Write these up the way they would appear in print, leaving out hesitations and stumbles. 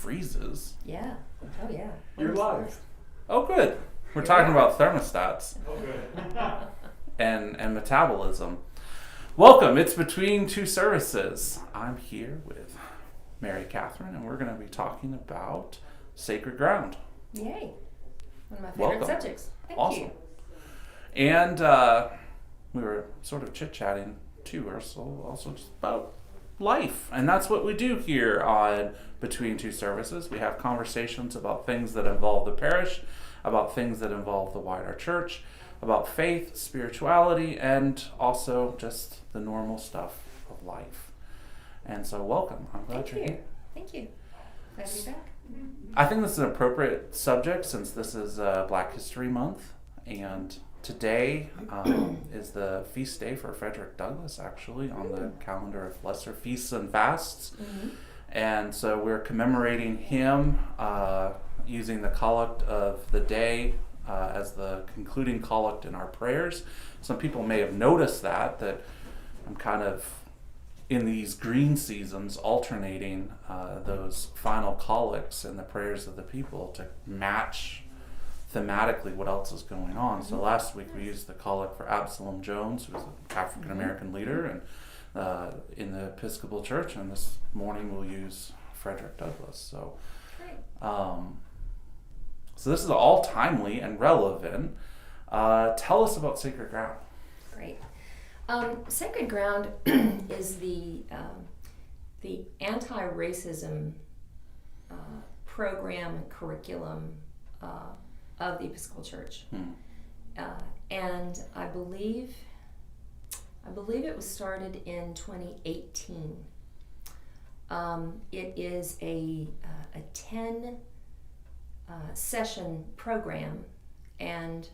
freezes. Yeah. Oh, yeah. You're live. Oh, good. We're talking about thermostats Oh, good. and metabolism. Welcome. It's Between Two Services. I'm here with Mary Katherine, and we're going to be talking about sacred ground. Yay. One of my favorite Welcome. subjects. Thank Awesome. you. And we were sort of chit-chatting too, also just about life. And that's what we do here on Between Two Services. We have conversations about things that involve the parish, about things that involve the wider church, about faith, spirituality, and also just the normal stuff of life. And so welcome. I'm glad you're here. Thank you. Glad to be back. I think this is an appropriate subject since this is Black History Month, and today is the feast day for Frederick Douglass, actually, on the calendar of lesser feasts and fasts. Mm-hmm. And so we're commemorating him using the collect of the day as the concluding collect in our prayers. Some people may have noticed that I'm kind of in these green seasons alternating those final collects and the prayers of the people to match thematically what else is going on. So last week we used the collect for Absalom Jones, who was an African American leader and in the Episcopal Church, and this morning we'll use Frederick Douglass. So, so this is all timely and relevant. Tell us about Sacred Ground. Great. Sacred Ground is the anti-racism program and curriculum of the Episcopal Church, and I believe it was started in 2018. It is a 10 session program, and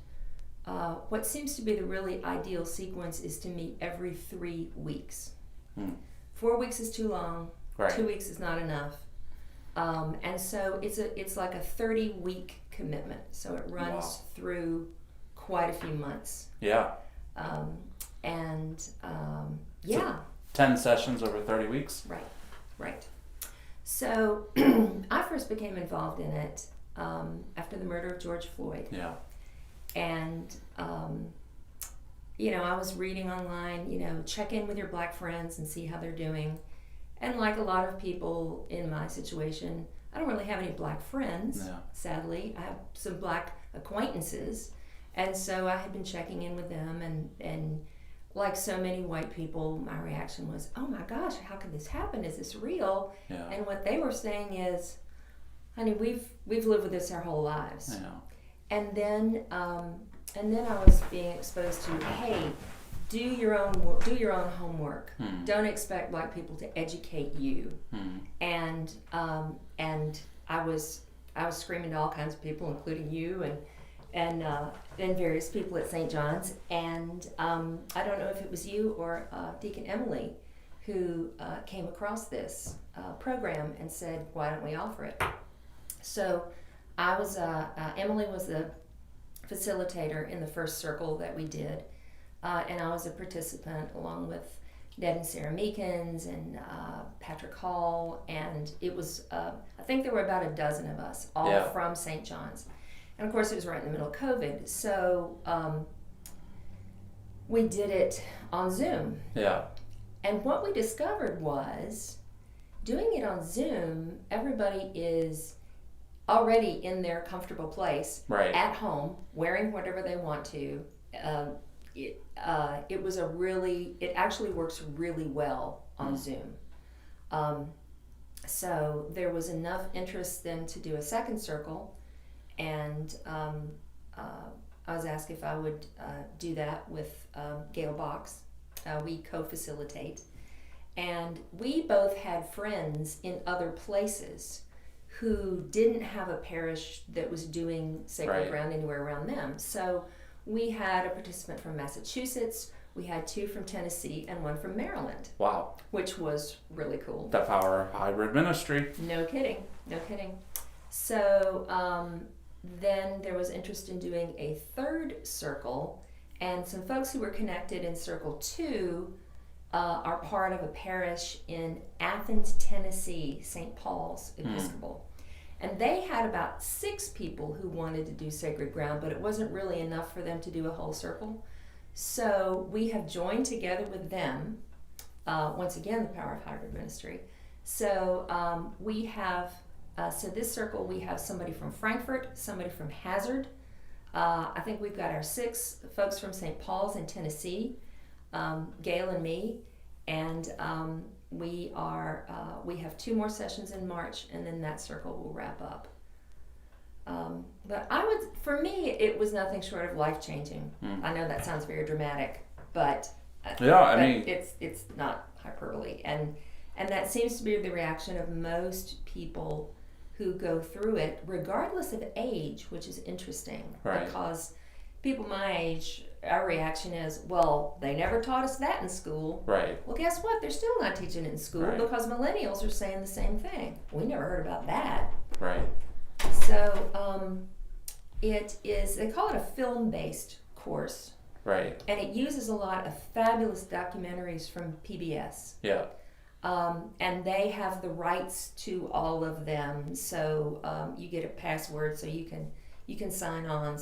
what seems to be the really ideal sequence is to meet every 3 weeks. 4 weeks is too long. Right. 2 weeks is not enough. And so it's like a 30-week commitment. So it runs through quite a few months. Yeah. Yeah. 10 sessions over 30 weeks? Right. So I first became involved in it after the murder of George Floyd. Yeah. And, I was reading online, check in with your Black friends and see how they're doing. And like a lot of people in my situation, I don't really have any Black friends, sadly. I have some Black acquaintances. And so I had been checking in with them, and like so many white people, my reaction was, oh my gosh, how could this happen? Is this real? Yeah. And what they were saying is, honey, we've lived with this our whole lives. Yeah. And then I was being exposed to, hey, do your own homework. Don't expect Black people to educate you. And I was screaming to all kinds of people, including you and various people at St. John's. And I don't know if it was you or Deacon Emily who came across this program and said, why don't we offer it? So I was Emily was the facilitator in the first circle that we did, and I was a participant along with Ned and Sarah Meekins and Patrick Hall, and it was I think there were about a dozen of us, all from St. John's, and of course it was right in the middle of COVID, so we did it on Zoom. Yeah. And what we discovered was, doing it on Zoom, everybody is already in their comfortable place, at home, wearing whatever they want to. It actually works really well on Zoom. So there was enough interest then to do a second circle, and I was asked if I would do that with Gail Box. We co-facilitate, and we both had friends in other places who didn't have a parish that was doing Sacred Ground anywhere around them. So we had a participant from Massachusetts, we had 2 from Tennessee, and 1 from Maryland. Wow. Which was really cool. The power of hybrid ministry. No kidding. So then there was interest in doing a third circle, and some folks who were connected in Circle 2 are part of a parish in Athens, Tennessee, St. Paul's Episcopal. And they had about 6 people who wanted to do sacred ground, but it wasn't really enough for them to do a whole circle. So we have joined together with them, once again, the power of hybrid ministry. So we have, so this circle, we have somebody from Frankfurt, somebody from Hazard. I think we've got our 6 folks from St. Paul's in Tennessee, Gail and me, and we have 2 more sessions in March, and then that circle will wrap up. But for me, it was nothing short of life-changing. I know that sounds very dramatic, but it's not hyperbole, and that seems to be the reaction of most people who go through it, regardless of age, which is interesting, right. Because people my age, our reaction is, well, they never taught us that in school. Right. Well, guess what? They're still not teaching it in school, right. Because millennials are saying the same thing. We never heard about that. Right. So it is, they call it a film-based course. Right. And it uses a lot of fabulous documentaries from PBS. Yeah. And they have the rights to all of them. So you get a password so you can sign on.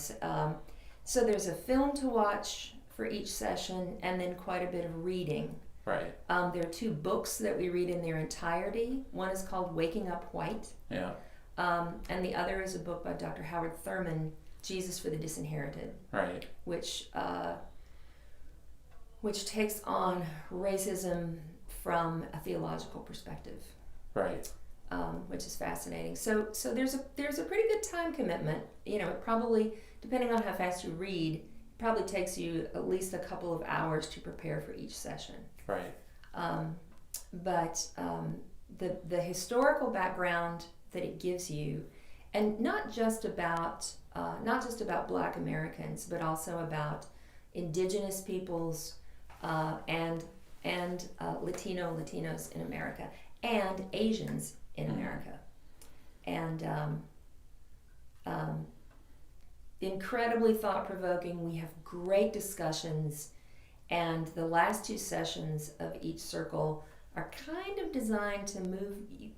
So there's a film to watch for each session, and then quite a bit of reading. Right. There are 2 books that we read in their entirety. One is called Waking Up White. Yeah. And the other is a book by Dr. Howard Thurman, Jesus for the Disinherited. Right. Which takes on racism from a theological perspective. Right. Which is fascinating. So there's a pretty good time commitment. It probably, depending on how fast you read, probably takes you at least a couple of hours to prepare for each session. Right. But the historical background that it gives you, and not just about Black Americans, but also about indigenous peoples and Latinos in America, and Asians in America, and incredibly thought-provoking. We have great discussions, and the last 2 sessions of each circle are kind of designed to move you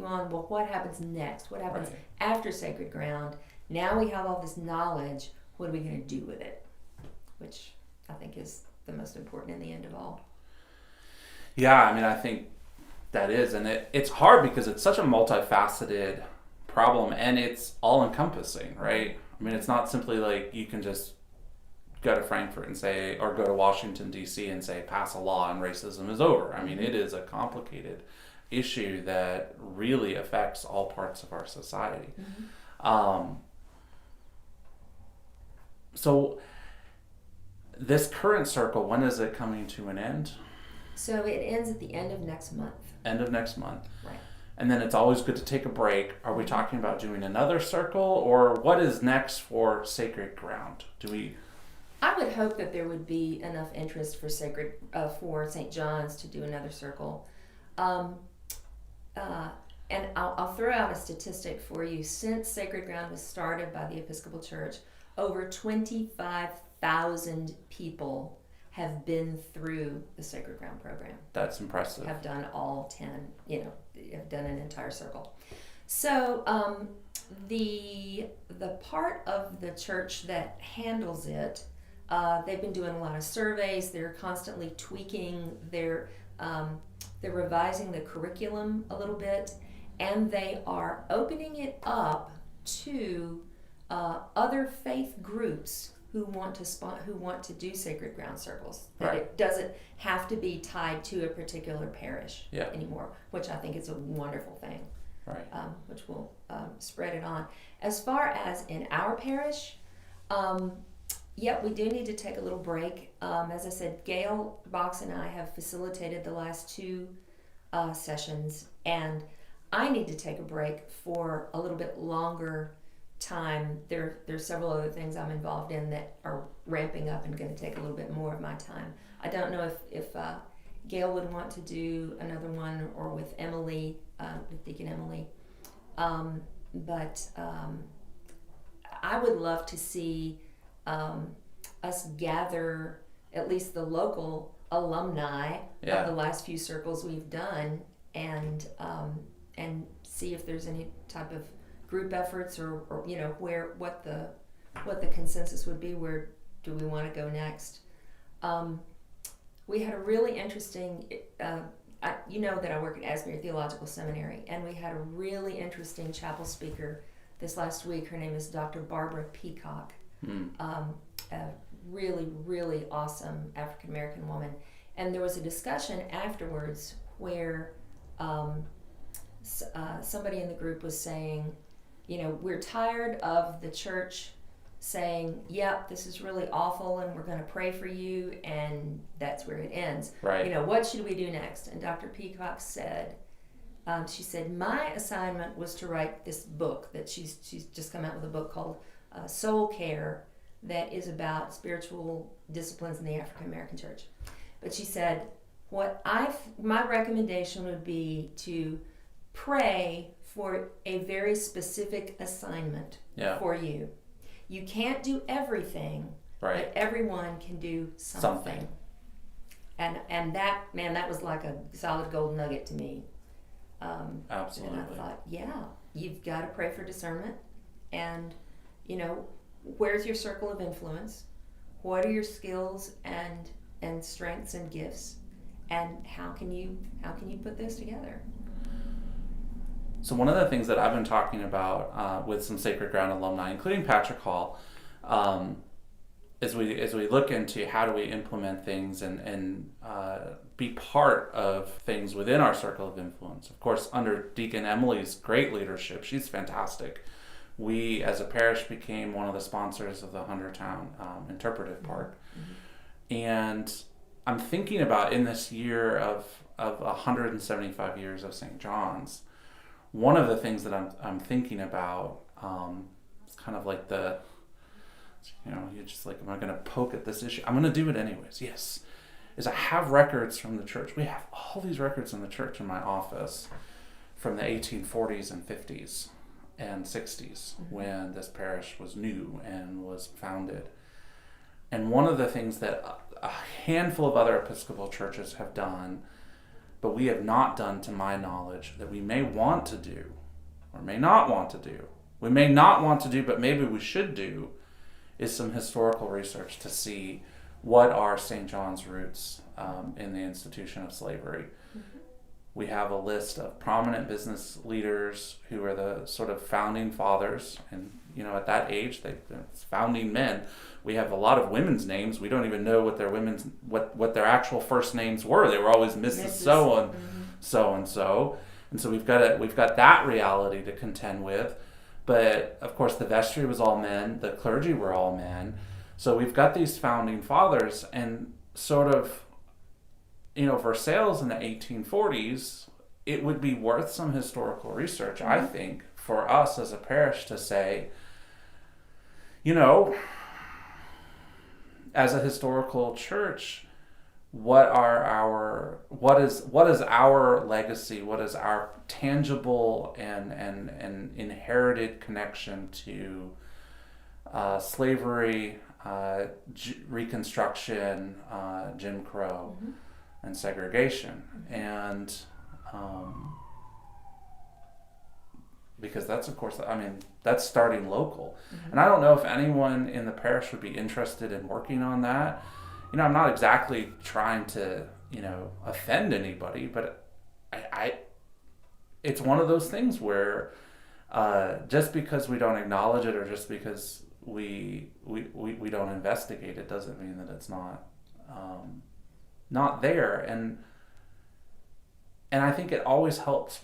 on. Well, what happens next? What happens right. after sacred ground? Now we have all this knowledge. What are we going to do with it? Which I think is the most important in the end of all. Yeah, I think that is, and it's hard because it's such a multifaceted problem, and it's all-encompassing, right? It's not simply like you can just go to Frankfurt and say, or go to Washington, D.C. and say, pass a law and racism is over. It is a complicated issue that really affects all parts of our society. Mm-hmm. So this current circle, when is it coming to an end? So it ends at the end of next month. End of next month. Right. And then it's always good to take a break. Are we talking about doing another circle, or what is next for Sacred Ground? I would hope that there would be enough interest for St. John's to do another circle. And I'll throw out a statistic for you. Since Sacred Ground was started by the Episcopal Church, over 25,000 people have been through the Sacred Ground program. That's impressive. Have done all 10, have done an entire circle. So the part of the church that handles it, they've been doing a lot of surveys. They're constantly tweaking. They're revising the curriculum a little bit, and they are opening it up to other faith groups who want to do Sacred Ground circles. That right. It doesn't have to be tied to a particular parish anymore, which I think is a wonderful thing. Right. Which will spread it on. As far as in our parish, we do need to take a little break. As I said, Gail Box and I have facilitated the last 2 sessions, and I need to take a break for a little bit longer time. There's several other things I'm involved in that are ramping up and going to take a little bit more of my time. I don't know if Gail would want to do another one, or with Emily, with Deacon Emily. But I would love to see us gather at least the local alumni of the last few circles we've done, and see if there's any type of group efforts or what the consensus would be. Where do we want to go next? We had a really interesting, you know that I work at Asbury Theological Seminary, and we had a really interesting chapel speaker this last week. Her name is Dr. Barbara Peacock, a really, really awesome African American woman. And there was a discussion afterwards where somebody in the group was saying, we're tired of the church saying, yep, this is really awful and we're going to pray for you, and that's where it ends. Right. What should we do next? And Dr. Peacock said, she said, my assignment was to write this book that she's just come out with a book called Soul Care, that is about spiritual disciplines in the African American church. But she said, my recommendation would be to pray for a very specific assignment for you. You can't do everything, but everyone can do something. And that was like a solid gold nugget to me. Absolutely. And I thought, you've got to pray for discernment, and where's your circle of influence? What are your skills and strengths and gifts, and how can you put those together? So one of the things that I've been talking about with some Sacred Ground alumni, including Patrick Hall, as we look into how do we implement things and be part of things within our circle of influence. Of course, under Deacon Emily's great leadership, she's fantastic. We, as a parish, became one of the sponsors of the Huntertown Interpretive Park. Mm-hmm. And I'm thinking about, in this year of 175 years of St. John's, one of the things that I'm thinking about, it's kind of like you're just like, am I going to poke at this issue? I'm going to do it anyways. Yes. Is I have records from the church. We have all these records in the church in my office from the 1840s and 50s and 60s, when this parish was new and was founded. And one of the things that a handful of other Episcopal churches have done, but we have not done, to my knowledge, that we may want to do or may not want to do. We may not want to do, but maybe we should do, is some historical research to see what are St. John's roots in the institution of slavery. Mm-hmm. We have a list of prominent business leaders who are the sort of founding fathers, and at that age, they're founding men. We have a lot of women's names. We don't even know what their actual first names were. They were always Mrs. So and so and so. And so we've got that reality to contend with. But of course, the vestry was all men. The clergy were all men. So we've got these founding fathers, and sort of, Versailles in the 1840s, it would be worth some historical research, I think, for us as a parish to say, as a historical church, what is our legacy? What is our tangible and inherited connection to slavery, Reconstruction, Jim Crow, and segregation? And because that's, of course, that's starting local. Mm-hmm. And I don't know if anyone in the parish would be interested in working on that. I'm not exactly trying to, offend anybody, but I it's one of those things where just because we don't acknowledge it, or just because we don't investigate it, doesn't mean that it's not there. And I think it always helps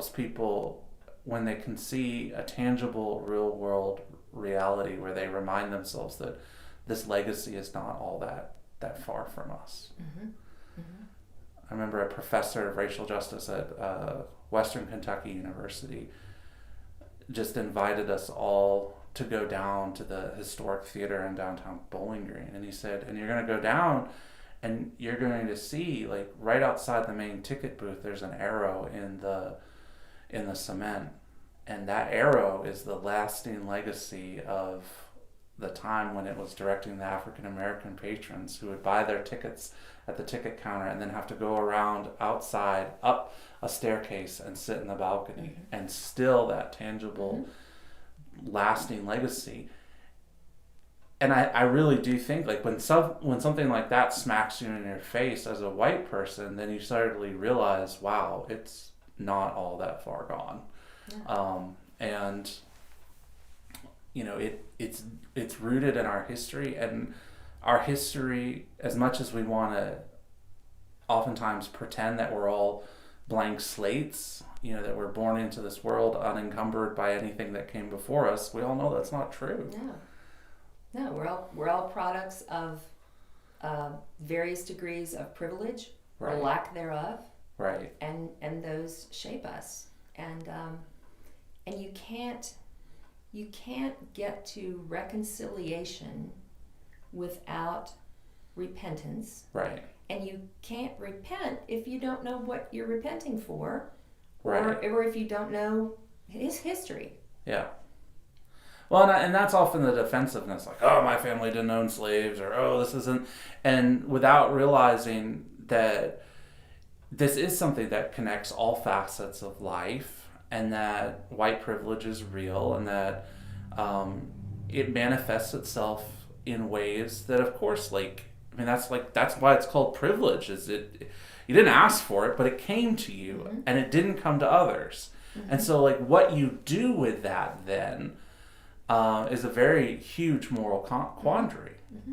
people when they can see a tangible, real world reality where they remind themselves that this legacy is not all that far from us. Mm-hmm. Mm-hmm. I remember a professor of racial justice at Western Kentucky University just invited us all to go down to the historic theater in downtown Bowling Green. And he said, and you're going to go down and you're going to see, like, right outside the main ticket booth, there's an arrow in the cement. And that arrow is the lasting legacy of the time when it was directing the African American patrons who would buy their tickets at the ticket counter and then have to go around outside up a staircase and sit in the balcony, Mm-hmm. and still that tangible Mm-hmm. lasting legacy. And I really do think, like, when something like that smacks you in your face as a white person, then you suddenly realize, wow, it's not all that far gone. Yeah. And you know, it's rooted in our history, and our history, as much as we want to oftentimes pretend that we're all blank slates, you know, that we're born into this world unencumbered by anything that came before us, we all know that's not true. No, we're all products of various degrees of privilege, Right. or lack thereof, Right. and those shape us. And you can't get to reconciliation without repentance. Right. And you can't repent if you don't know what you're repenting for, Right. or if you don't know his history. Yeah. Well, and that's often the defensiveness, like, oh, my family didn't own slaves, or oh, this isn't, and without realizing that this is something that connects all facets of life, and that white privilege is real, and that it manifests itself in ways that, of course, like, I mean, that's why it's called privilege. Is it? You didn't ask for it, but it came to you, Mm-hmm. and it didn't come to others. Mm-hmm. And so, like, what you do with that then is a very huge moral quandary. Mm-hmm.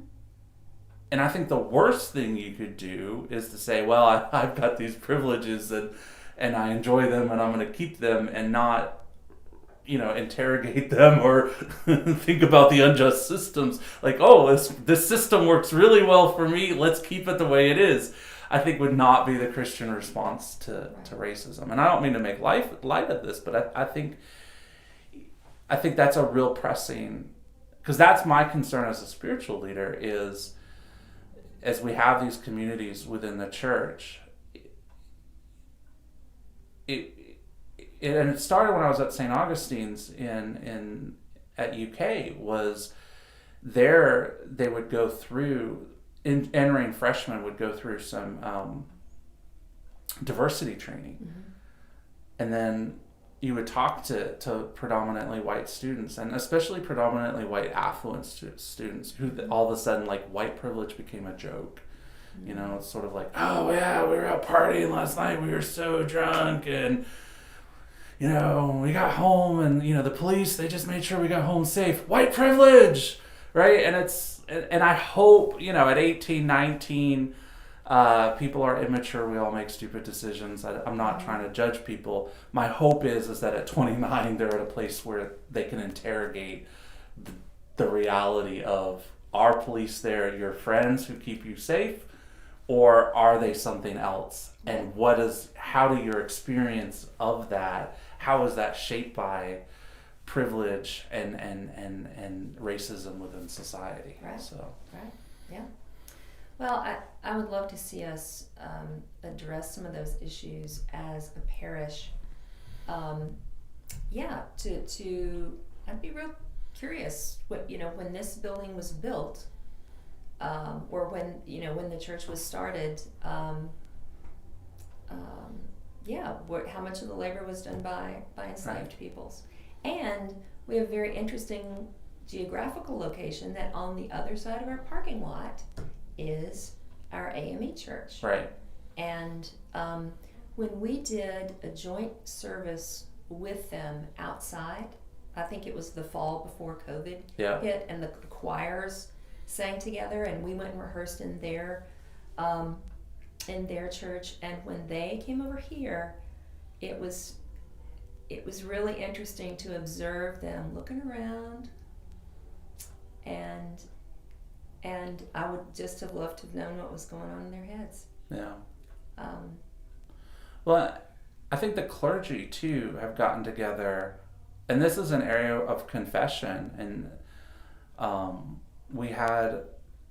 And I think the worst thing you could do is to say, well, I've got these privileges and I enjoy them and I'm going to keep them, and not, you know, interrogate them or think about the unjust systems. Like, oh, this system works really well for me, let's keep it the way it is. I think would not be the Christian response to racism. And I don't mean to make light of this, but I think that's a real pressing, because that's my concern as a spiritual leader, is as we have these communities within the church, and it started when I was at St. Augustine's at UK, was there they would go through, entering freshmen would go through some diversity training. Mm-hmm. And then you would talk to predominantly white students, and especially predominantly white affluent students, who all of a sudden, like, white privilege became a joke. Mm-hmm. You know, it's sort of like, oh yeah, we were out partying last night, we were so drunk, and you know, we got home, and you know, the police, they just made sure we got home safe. White privilege, right? And I hope, you know, at 18, 19, people are immature. We all make stupid decisions. I'm not trying to judge people. My hope is that at 29, they're at a place where they can interrogate the reality of, are police there your friends who keep you safe, or are they something else? And how do your experience of that, how is that shaped by privilege and racism within society? Right. So. Right. Yeah. Well, I would love to see us address some of those issues as a parish. I'd be real curious when this building was built, or when the church was started. How much of the labor was done by enslaved peoples, and we have a very interesting geographical location that on the other side of our parking lot is our AME church. Right. And when we did a joint service with them outside, I think it was the fall before COVID hit, and the choirs sang together, and we went and rehearsed in their church. And when they came over here, it was really interesting to observe them looking around, and I would just have loved to have known what was going on in their heads. Yeah. Well, I think the clergy too have gotten together, and this is an area of confession. And we had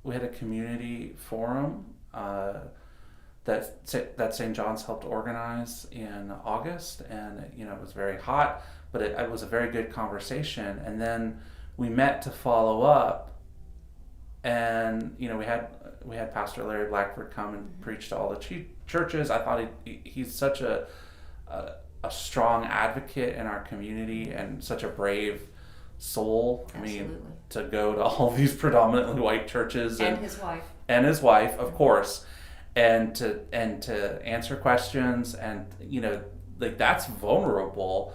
a community forum that St. John's helped organize in August, and it was very hot, but it was a very good conversation. And then we met to follow up, and you know, we had Pastor Larry Blackford come and preach to all the churches. I thought he's such a strong advocate in our community and such a brave soul. Absolutely. I mean, to go to all these predominantly white churches and his wife, of course, and to answer questions, and you know, like, that's vulnerable.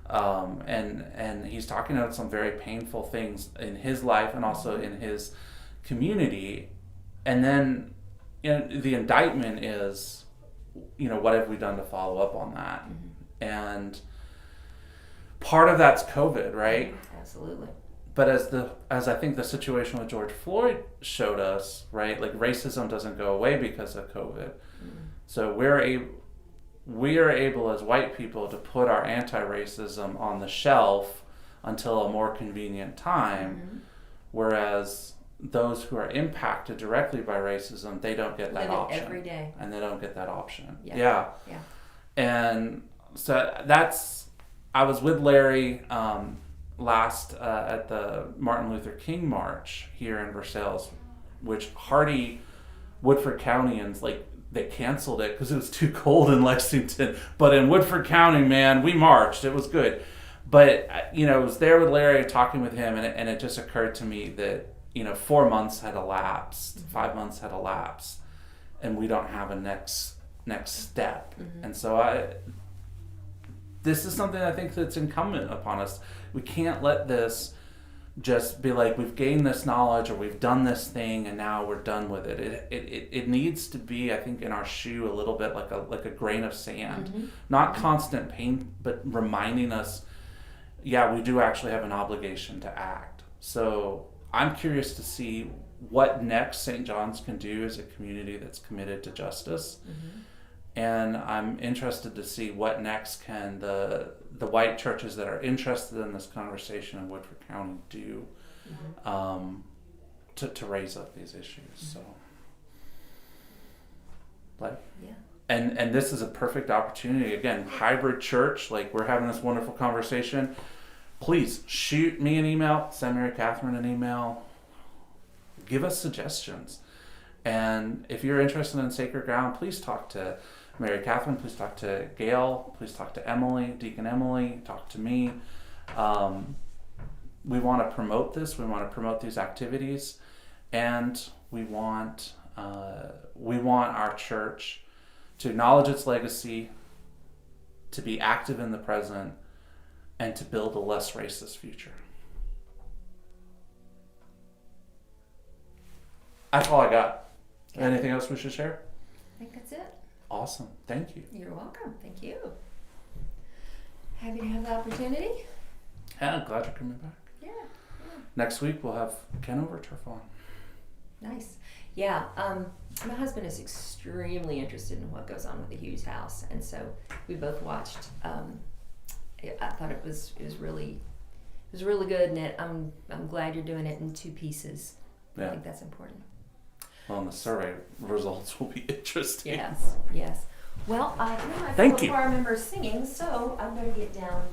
And he's talking about some very painful things in his life and also in his community. And then, you know, the indictment is, you know, what have we done to follow up on that? And part of that's COVID, right? Absolutely. But as I think the situation with George Floyd showed us, right? Like, racism doesn't go away because of COVID. So we are able as white people to put our anti-racism on the shelf until a more convenient time, whereas those who are impacted directly by racism, they don't get that option every day, and they don't get that option. Yeah. And so I was with Larry last at the Martin Luther King March here in Versailles, which hardy Woodford Countyans, like, they canceled it because it was too cold in Lexington. But in Woodford County, man, we marched. It was good. But, you know, I was there with Larry talking with him, and it just occurred to me that, you know, 4 months had elapsed, 5 months had elapsed, and we don't have a next step. And so this is something I think that's incumbent upon us. We can't let this just be like, we've gained this knowledge or we've done this thing and now we're done with it. It needs to be, I think, in our shoe a little bit like a grain of sand. Not constant pain, but reminding us, yeah, we do actually have an obligation to act. So I'm curious to see what next St. John's can do as a community that's committed to justice. And I'm interested to see what next can the white churches that are interested in this conversation in Woodford County do to raise up these issues. So, but and this is a perfect opportunity. Again, hybrid church, like, we're having this wonderful conversation. Please shoot me an email, send Mary Katherine an email, give us suggestions. And if you're interested in Sacred Ground, please talk to Mary Katherine, please talk to Gail, please talk to Emily, Deacon Emily, talk to me. We want to promote this, we want to promote these activities, and we want our church to acknowledge its legacy, to be active in the present, and to build a less racist future. That's all I got. Anything else we should share? I think that's it. Awesome. Thank you. You're welcome. Thank you. Happy to have the opportunity. Yeah, I'm glad you're coming back. Yeah. Next week we'll have Ken Overturf on. Nice. Yeah. My husband is extremely interested in what goes on with the Hughes house, and so we both watched. I thought it was really good, and I'm glad you're doing it in 2 pieces. Yeah. I think that's important. Well, and the survey results will be interesting. Yes. Well, I feel like Thank you. before I remember singing, so I'm going to get down